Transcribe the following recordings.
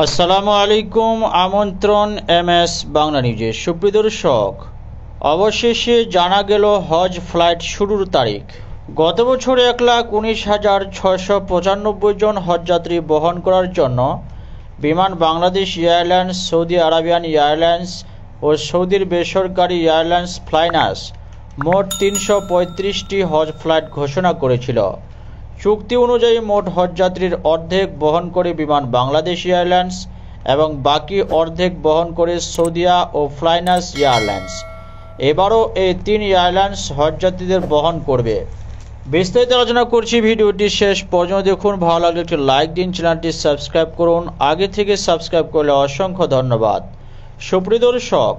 আসসালামু আলাইকুম। আমন্ত্রণ এমএস বাংলা নিউজে। সুপ্রিয় দর্শক, অবশেষে জানা গেল হজ ফ্লাইট শুরুর তারিখ। গত বছর 1,19,695 জন হজযাত্রী বহন করার জন্য Biman Bangladesh airlines, Saudi Arabian airlines ও সৌদির বেসরকারি এয়ারলাইন্স ফ্লাইনাস মোট 335টি হজ ফ্লাইট ঘোষণা করেছিল। চুক্তি অনুযায়ী মোট হজযাত্রীর অর্ধেক বহন করে বিমান বাংলাদেশ এয়ারলাইন্স এবং বাকি অর্ধেক বহন করে সৌদিয়া ও ফ্লাইনাস এয়ারলাইন্স। এবারও এই তিন এয়ারলাইন্স হজযাত্রীদের বহন করবে। বিস্তারিত আলোচনা করছি, ভিডিওটি শেষ পর্যন্ত দেখুন। ভালো লাগলে একটি লাইক দিন, চ্যানেলটি সাবস্ক্রাইব করুন। আগে থেকে সাবস্ক্রাইব করলে অসংখ্য ধন্যবাদ। সুপ্রিয় দর্শক,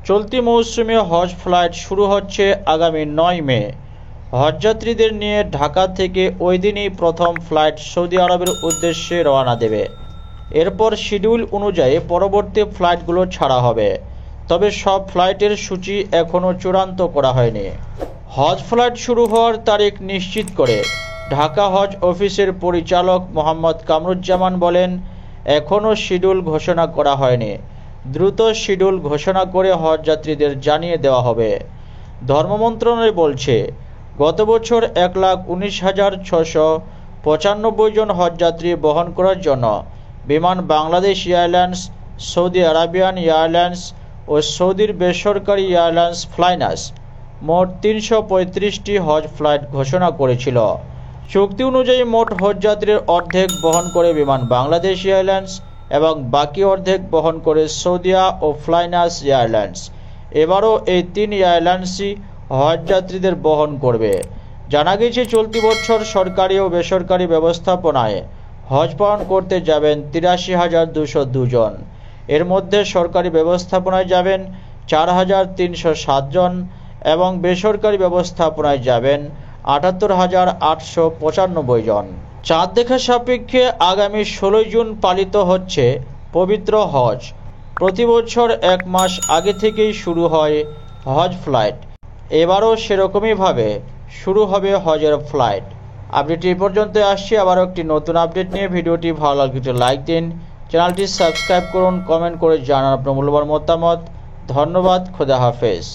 চলতি মৌসুমে হজ ফ্লাইট শুরু হচ্ছে আগামী 9 মে। হজযাত্রীদের নিয়ে ঢাকা থেকে ওই দিনই প্রথম ফ্লাইট সৌদি আরবের উদ্দেশ্যে রওনা দেবে। এরপর শিডিউল অনুযায়ী পরবর্তী ফ্লাইটগুলো ছাড়া হবে, তবে সব ফ্লাইটের সূচি এখনও চূড়ান্ত করা হয়নি। হজ ফ্লাইট শুরু হওয়ার তারিখ নিশ্চিত করে ঢাকা হজ অফিসের পরিচালক মোহাম্মদ কামরুজ্জামান বলেন, এখনও শিডিউল ঘোষণা করা হয়নি, দ্রুত শিডিউল ঘোষণা করে হজযাত্রীদের জানিয়ে দেওয়া হবে। ধর্ম মন্ত্রণালয় বলছে, গত বছর 1,19,695 জন হজযাত্রী বহন করার জন্য Biman Bangladesh airlines, Saudi Arabian airlines ও সৌদির বেসরকারি এয়ারলাইন্স ফ্লাইনাস মোট 335টি হজ ফ্লাইট ঘোষণা করেছিল। চুক্তি অনুযায়ী মোট হজযাত্রীর অর্ধেক বহন করে বিমান বাংলাদেশ এয়ারলাইন্স এবং বাকি অর্ধেক বহন করে সৌদিয়া ও ফ্লাইনাস এয়ারলাইন্স। এবারও এই তিন এয়ারলাইন্সই হজযাত্রীদের বহন করবে। জানা গেছে, চলতি বছর সরকারি ও বেসরকারি ব্যবস্থাপনায় হজ পালন করতে যাবেন 83,202 জন। এর মধ্যে সরকারি ব্যবস্থাপনায় যাবেন 4,307 জন এবং বেসরকারি ব্যবস্থাপনায় যাবেন 78,895 জন। চাঁদ দেখা সাপেক্ষে আগামী 16 জুন পালিত হচ্ছে পবিত্র হজ। প্রতি বছর 1 মাস আগে থেকেই শুরু হয় হজ ফ্লাইট। এবারও সেরকমইভাবে শুরু হবে হজের ফ্লাইট। আপডেট এই পর্যন্ত আসছে। আবারও একটি নতুন আপডেট নিয়ে। ভিডিওটি ভালো লাগলে লাইক দিন, চ্যানেলটি সাবস্ক্রাইব করুন, কমেন্ট করে জানান আপনার মূল্যবান মতামত। ধন্যবাদ। খোদা হাফেজ।